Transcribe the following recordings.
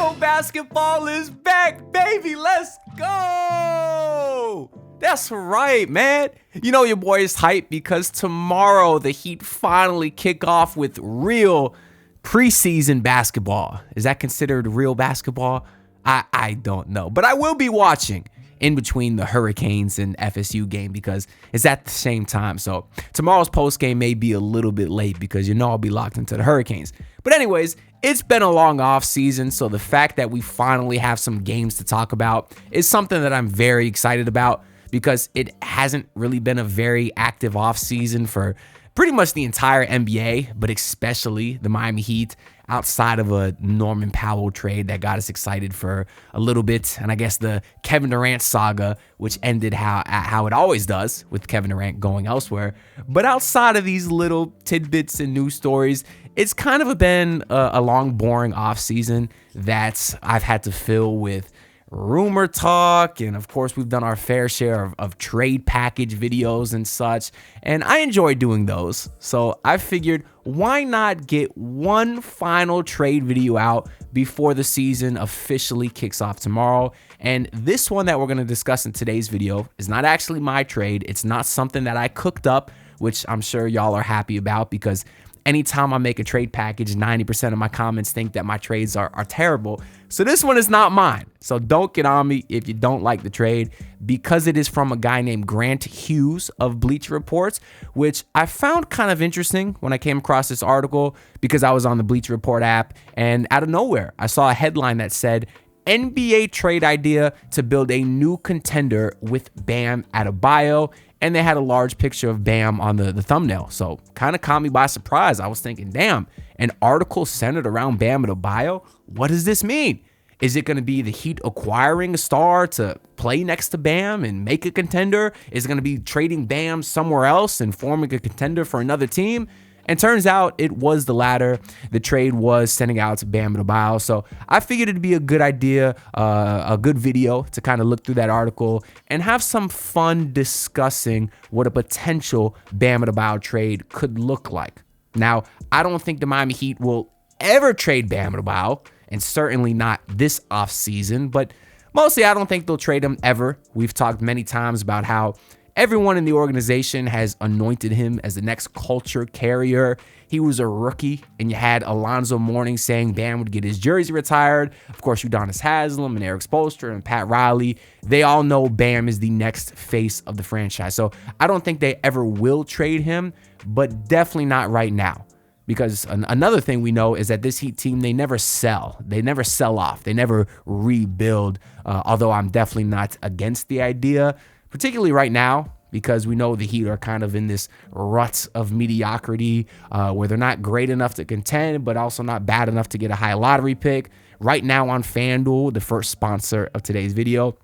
Real basketball is back, baby. Let's go. That's right, man. You know your boy is hyped because tomorrow the Heat finally kick off with real preseason basketball. Is that considered real basketball? I don't know, but I will be watching in between the Hurricanes and FSU game because it's at the same time. So tomorrow's post game may be a little bit late because I'll be locked into the Hurricanes. But anyways, it's been a long off season, so the fact that we finally have some games to talk about is something that I'm very excited about because it hasn't really been a very active off season for pretty much the entire NBA, but especially the Miami Heat, outside of a Norman Powell trade that got us excited for a little bit, and I guess the Kevin Durant saga, which ended how it always does with Kevin Durant going elsewhere. But outside of these little tidbits and news stories, it's kind of been a long, boring offseason that I've had to fill with rumor talk, and of course we've done our fair share of trade package videos and such, and I enjoy doing those. So I figured, why not get one final trade video out before the season officially kicks off tomorrow? And this one that we're going to discuss in today's video is not actually my trade. It's not something that I cooked up, which I'm sure y'all are happy about because anytime I make a trade package, 90% of my comments think that my trades are terrible. So this one is not mine. So don't get on me if you don't like the trade, because it is from a guy named Grant Hughes of Bleacher Reports, which I found kind of interesting when I came across this article because I was on the Bleacher Report app, and out of nowhere, I saw a headline that said, NBA trade idea to build a new contender with Bam Adebayo. And they had a large picture of Bam on the thumbnail. So kind of caught me by surprise. I was thinking, damn, an article centered around Bam Adebayo? What does this mean? Is it going to be the Heat acquiring a star to play next to Bam and make a contender? Is it going to be trading Bam somewhere else and forming a contender for another team? And turns out it was the latter. The trade was sending out to Bam Adebayo. So I figured it'd be a good idea, a good video to kind of look through that article and have some fun discussing what a potential Bam Adebayo trade could look like. Now, I don't think the Miami Heat will ever trade Bam Adebayo, and certainly not this offseason, but mostly I don't think they'll trade him ever. We've talked many times about how everyone in the organization has anointed him as the next culture carrier. He was a rookie, and you had Alonzo Mourning saying Bam would get his jersey retired. Of course, Udonis Haslem and Eric Spoelstra and Pat Riley, they all know Bam is the next face of the franchise. So I don't think they ever will trade him, but definitely not right now. Because another thing we know is that this Heat team, they never sell. They never sell off. They never rebuild, although I'm definitely not against the idea, particularly right now, because we know the Heat are kind of in this rut of mediocrity where they're not great enough to contend, but also not bad enough to get a high lottery pick. Right now on FanDuel, the first sponsor of today's video,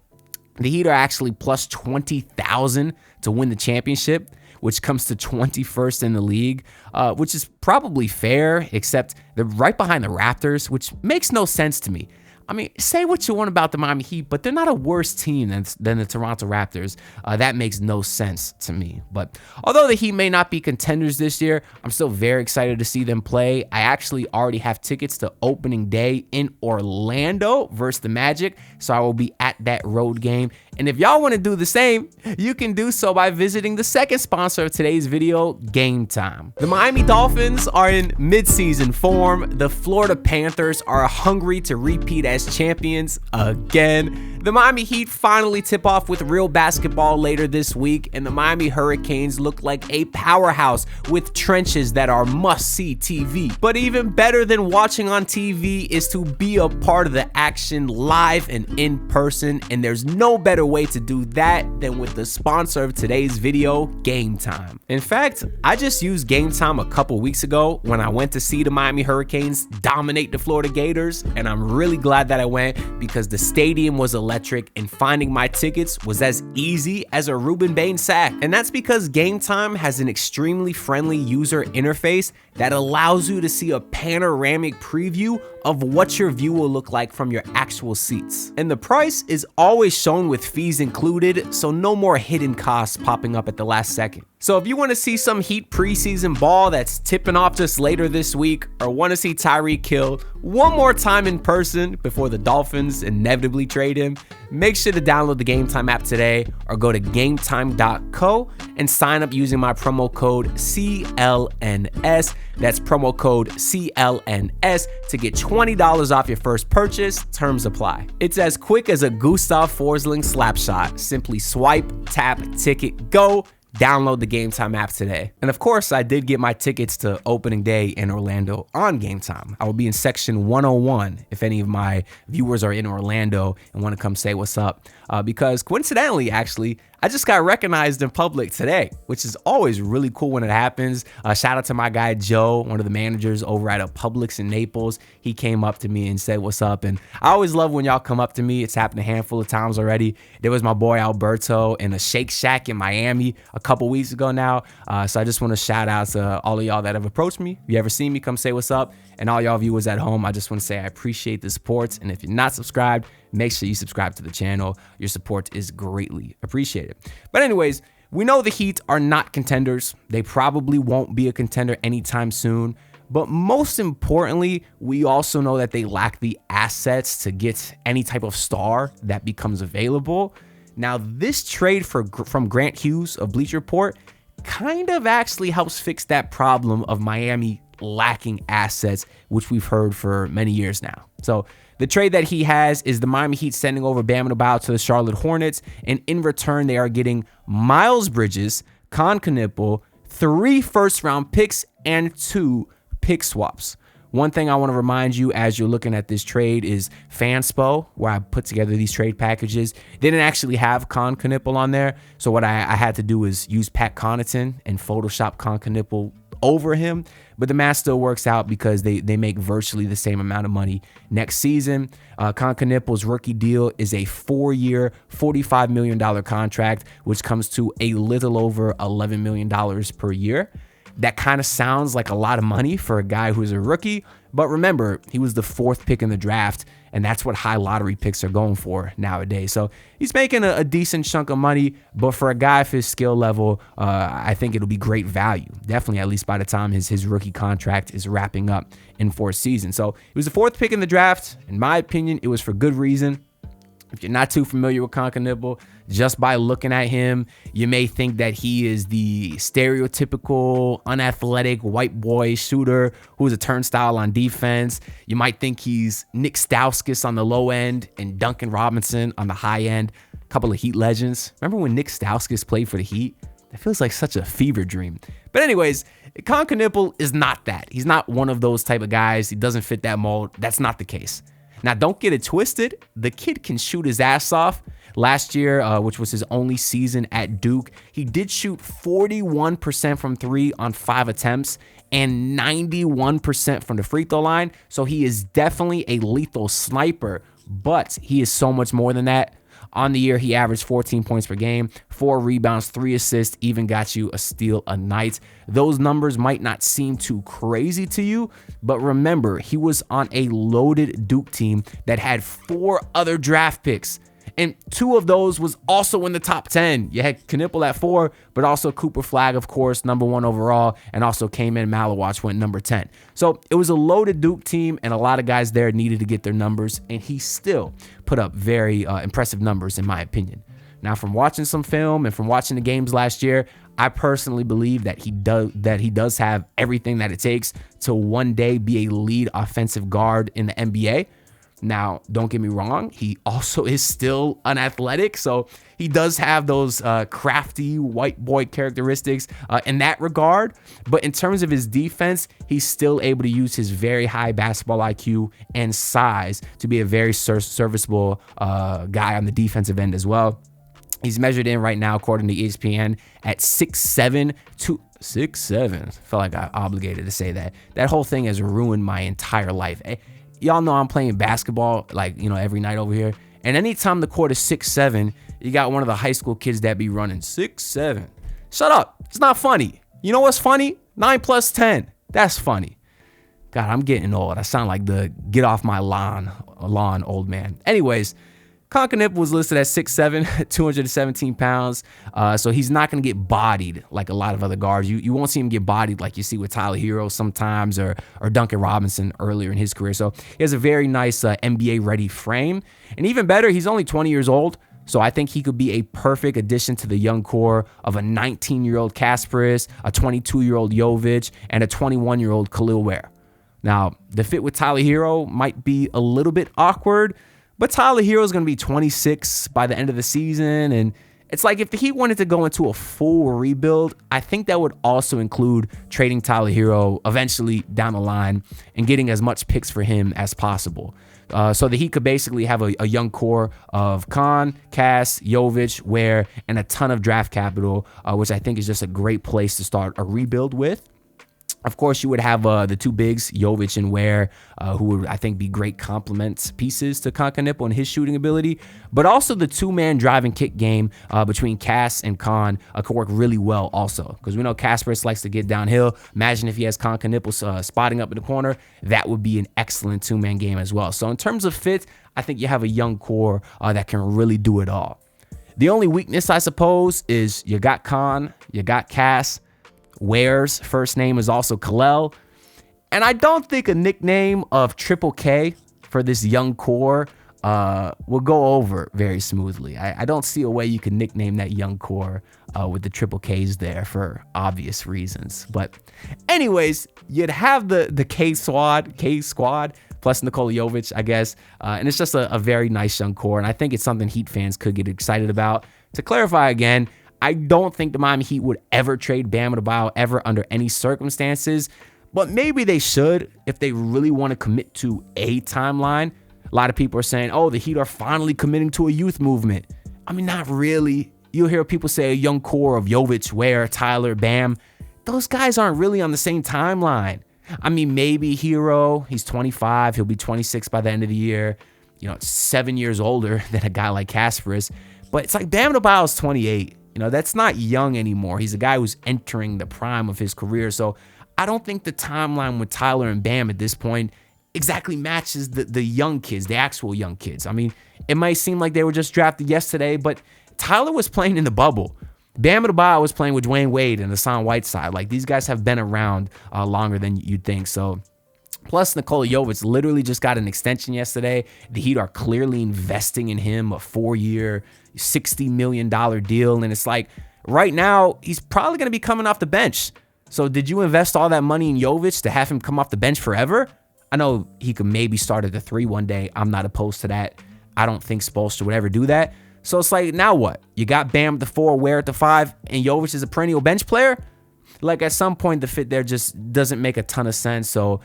the Heat are actually plus 20,000 to win the championship, which comes to 21st in the league, which is probably fair, except they're right behind the Raptors, which makes no sense to me. I mean, say what you want about the Miami Heat, but they're not a worse team than the Toronto Raptors. That makes no sense to me. But although the Heat may not be contenders this year, I'm still very excited to see them play. I actually already have tickets to opening day in Orlando versus the Magic, so I will be at that road game. And if y'all want to do the same, you can do so by visiting the second sponsor of today's video, Game Time. The Miami Dolphins are in midseason form. The Florida Panthers are hungry to repeat as champions again. The Miami Heat finally tip off with real basketball later this week, and the Miami Hurricanes look like a powerhouse with trenches that are must-see TV. But even better than watching on TV is to be a part of the action live and in person, and there's no better way to do that than with the sponsor of today's video, Game Time. In fact, I just used Game Time a couple weeks ago when I went to see the Miami Hurricanes dominate the Florida Gators, and I'm really glad that I went because the stadium was electric and finding my tickets was as easy as a Ruben Bain sack. And that's because Game Time has an extremely friendly user interface that allows you to see a panoramic preview of what your view will look like from your actual seats. And the price is always shown with fees included, so no more hidden costs popping up at the last second. So if you want to see some Heat preseason ball that's tipping off just later this week, or want to see Tyreek Hill one more time in person before the Dolphins inevitably trade him, make sure to download the Game Time app today or go to gametime.co and sign up using my promo code CLNS. That's promo code CLNS to get $20 off your first purchase. Terms apply. It's as quick as a Gustav Forsling slap shot. Simply swipe, tap, ticket, go. Download the Game Time app today. And of course, I did get my tickets to opening day in Orlando on Game Time. I will be in section 101 if any of my viewers are in Orlando and want to come say what's up. Because coincidentally, actually, I just got recognized in public today, which is always really cool when it happens. Shout out to my guy, Joe, one of the managers over at a Publix in Naples. He came up to me and said, what's up? And I always love when y'all come up to me. It's happened a handful of times already. There was my boy, Alberto, in a Shake Shack in Miami a couple weeks ago now. So I just want to shout out to all of y'all that have approached me. If you ever see me, come say what's up. And all y'all viewers at home, I just want to say I appreciate the support. And if you're not subscribed, make sure you subscribe to the channel. Your support is greatly appreciated. But anyways, we know the Heat are not contenders. They probably won't be a contender anytime soon. But most importantly, we also know that they lack the assets to get any type of star that becomes available. Now, this trade from Grant Hughes of Bleacher Report kind of actually helps fix that problem of Miami lacking assets, which we've heard for many years now. So the trade that he has is the Miami Heat sending over Bam Adebayo to the Charlotte Hornets, and in return, they are getting Miles Bridges, Kon Knueppel, 3 first-round picks, and 2 pick swaps. One thing I want to remind you as you're looking at this trade is Fanspo, where I put together these trade packages. They didn't actually have Kon Knueppel on there, so what I had to do is use Pat Connaughton and Photoshop Kon Knueppel over him, but the math still works out because they make virtually the same amount of money next season. Kon Knueppel's rookie deal is a 4-year, $45 million contract, which comes to a little over $11 million per year. That kind of sounds like a lot of money for a guy who's a rookie, but remember, he was the 4th pick in the draft, and that's what high lottery picks are going for nowadays. So he's making a decent chunk of money, but for a guy of his skill level, I think it'll be great value. Definitely, at least by the time his rookie contract is wrapping up in 4 seasons. So he was the 4th pick in the draft. In my opinion, it was for good reason. If you're not too familiar with Kon Knueppel, just by looking at him, you may think that he is the stereotypical, unathletic white boy shooter who's a turnstile on defense. You might think he's Nick Stauskas on the low end and Duncan Robinson on the high end. A couple of Heat legends. Remember when Nick Stauskas played for the Heat? It feels like such a fever dream. But anyways, Kon Knueppel is not that. He's not one of those type of guys. He doesn't fit that mold. That's not the case. Now, don't get it twisted. The kid can shoot his ass off. Last year, which was his only season at Duke, he did shoot 41% from 3 on 5 attempts and 91% from the free throw line. So he is definitely a lethal sniper, but he is so much more than that. On the year, he averaged 14 points per game, 4 rebounds, 3 assists, even got you a steal a night. Those numbers might not seem too crazy to you, but remember, he was on a loaded Duke team that had 4 other draft picks. And 2 of those was also in the top 10. You had Knueppel at 4, but also Cooper Flagg, of course, number 1 overall, and also came in Malawach went number 10. So it was a loaded Duke team, and a lot of guys there needed to get their numbers, and he still put up very impressive numbers, in my opinion. Now, from watching some film and from watching the games last year, I personally believe that he does have everything that it takes to one day be a lead offensive guard in the NBA. Now, don't get me wrong, he also is still unathletic, so he does have those crafty white boy characteristics in that regard. But in terms of his defense, he's still able to use his very high basketball IQ and size to be a very serviceable guy on the defensive end as well. He's measured in right now, according to ESPN, at 6'7" to 6'7". Felt like I obligated to say that. That whole thing has ruined my entire life. Y'all know I'm playing basketball, like, every night over here. And anytime the court is 6'7", you got one of the high school kids that be running 6'7". Shut up. It's not funny. You know what's funny? 9 plus 10. That's funny. God, I'm getting old. I sound like the get off my lawn old man. Anyways, Kon Knueppel was listed at 6'7", 217 pounds, so he's not going to get bodied like a lot of other guards. You won't see him get bodied like you see with Tyler Hero sometimes or Duncan Robinson earlier in his career. So he has a very nice NBA-ready frame. And even better, he's only 20 years old, so I think he could be a perfect addition to the young core of a 19-year-old Kasparis, a 22-year-old Jovic, and a 21-year-old Khalil Ware. Now, the fit with Tyler Hero might be a little bit awkward, but Tyler Hero is going to be 26 by the end of the season, and it's like if the Heat wanted to go into a full rebuild, I think that would also include trading Tyler Hero eventually down the line and getting as much picks for him as possible. So the Heat could basically have a young core of Kon, Cass, Jovic, Ware, and a ton of draft capital, which I think is just a great place to start a rebuild with. Of course, you would have the two bigs, Jovic and Ware, who would, I think, be great complement pieces to Kon Knueppel and his shooting ability. But also the two-man drive and kick game between Cass and Kon could work really well also. Because we know Kasparis likes to get downhill. Imagine if he has Kon Knueppel spotting up in the corner. That would be an excellent two-man game as well. So in terms of fit, I think you have a young core that can really do it all. The only weakness, I suppose, is you got Kon, you got Cass. Ware's first name is also Kalel. And I don't think a nickname of Triple K for this young core will go over very smoothly. I don't see a way you can nickname that young core with the Triple Ks there for obvious reasons. But anyways, you'd have the K squad plus Nikola Jovic, I guess. And it's just a very nice young core. And I think it's something Heat fans could get excited about. To clarify again, I don't think the Miami Heat would ever trade Bam Adebayo ever under any circumstances, but maybe they should if they really want to commit to a timeline. A lot of people are saying, oh, the Heat are finally committing to a youth movement. I mean, not really. You'll hear people say a young core of Jovic, Ware, Tyler, Bam. Those guys aren't really on the same timeline. I mean, maybe Hero, he's 25. He'll be 26 by the end of the year. 7 years older than a guy like Kasparis. But it's like Bam Adebayo's 28. That's not young anymore. He's a guy who's entering the prime of his career. So I don't think the timeline with Tyler and Bam at this point exactly matches the young kids, the actual young kids. I mean, it might seem like they were just drafted yesterday, but Tyler was playing in the bubble. Bam Adebayo was playing with Dwayne Wade and Hassan Whiteside. Like, these guys have been around longer than you'd think. So plus, Nikola Jovic literally just got an extension yesterday. The Heat are clearly investing in him, a 4-year, $60 million deal. And it's like, right now, he's probably going to be coming off the bench. So did you invest all that money in Jovic to have him come off the bench forever? I know he could maybe start at the 3 one day. I'm not opposed to that. I don't think Spoelstra would ever do that. So it's like, now what? You got Bam at the 4, Ware at the 5, and Jovic is a perennial bench player? Like, at some point, the fit there just doesn't make a ton of sense. So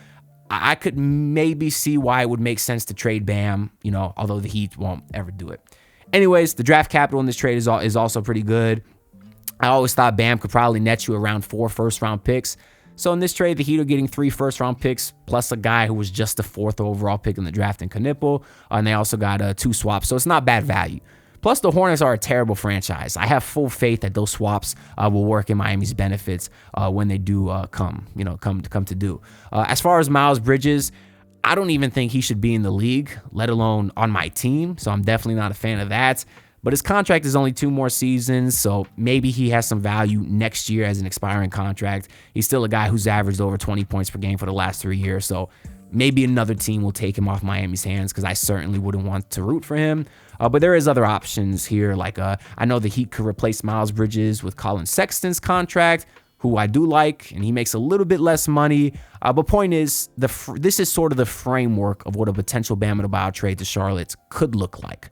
I could maybe see why it would make sense to trade Bam, although the Heat won't ever do it. Anyways, the draft capital in this trade is also pretty good. I always thought Bam could probably net you around 4 first-round picks. So in this trade, the Heat are getting 3 first-round picks, plus a guy who was just the 4th overall pick in the draft in Knueppel, and they also got 2 swaps, so it's not bad value. Plus, the Hornets are a terrible franchise. I have full faith that those swaps will work in Miami's benefits when they do come to do. As far as Miles Bridges, I don't even think he should be in the league, let alone on my team. So I'm definitely not a fan of that. But his contract is only 2 more seasons, so maybe he has some value next year as an expiring contract. He's still a guy who's averaged over 20 points per game for the last 3 years, so maybe another team will take him off Miami's hands because I certainly wouldn't want to root for him. But there is other options here. Like I know the Heat could replace Miles Bridges with Colin Sexton's contract, who I do like, and he makes a little bit less money. But point is, this is sort of the framework of what a potential Bam Adebayo trade to Charlotte could look like.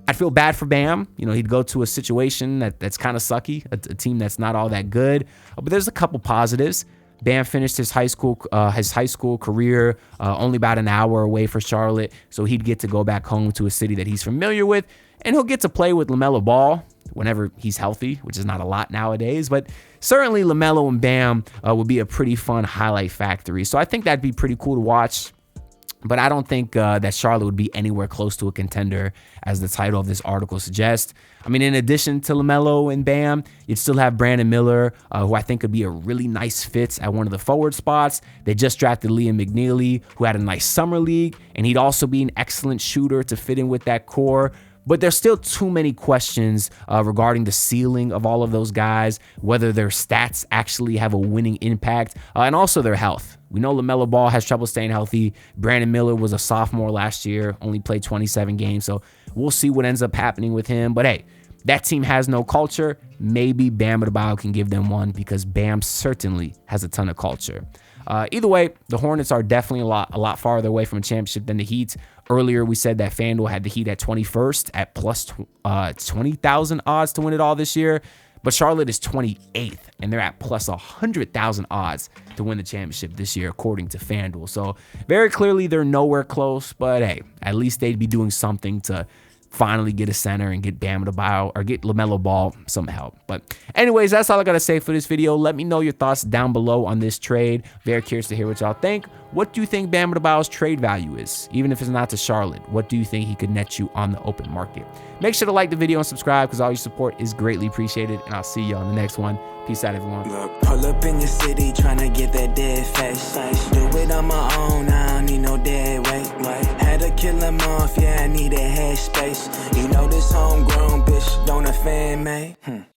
I'd feel bad for Bam. He'd go to a situation that's kind of sucky, a team that's not all that good. But there's a couple positives. Bam finished his high school career only about an hour away for Charlotte, so he'd get to go back home to a city that he's familiar with, and he'll get to play with LaMelo Ball whenever he's healthy, which is not a lot nowadays, but certainly LaMelo and Bam would be a pretty fun highlight factory. So I think that'd be pretty cool to watch. But I don't think that Charlotte would be anywhere close to a contender, as the title of this article suggests. I mean, in addition to LaMelo and Bam, you'd still have Brandon Miller, who I think could be a really nice fit at one of the forward spots. They just drafted Liam McNeely, who had a nice summer league, and he'd also be an excellent shooter to fit in with that core. But there's still too many questions regarding the ceiling of all of those guys, whether their stats actually have a winning impact, and also their health. We know LaMelo Ball has trouble staying healthy. Brandon Miller was a sophomore last year, only played 27 games, so we'll see what ends up happening with him. But hey, that team has no culture. Maybe Bam Adebayo can give them one, because Bam certainly has a ton of culture. Either way, the Hornets are definitely a lot farther away from a championship than the Heat. Earlier, we said that FanDuel had the Heat at 21st at plus 20,000 odds to win it all this year. But Charlotte is 28th, and they're at plus 100,000 odds to win the championship this year, according to FanDuel. So very clearly, they're nowhere close. But hey, at least they'd be doing something to finally get a center and get Bam Adebayo or get LaMelo Ball some help. But anyways, that's all I got to say for this video. Let me know your thoughts down below on this trade. Very curious to hear what y'all think. What do you think Bam Adebayo's trade value is? Even if it's not to Charlotte, what do you think he could net you on the open market? Make sure to like the video and subscribe, because all your support is greatly appreciated. And I'll see you on the next one. Peace out, everyone. Look, pull up in your city, tryna get that dead face. Do it on my own, I don't need no dead weight. Had to kill him off, yeah, I need a head space. You know this homegrown bitch don't offend me.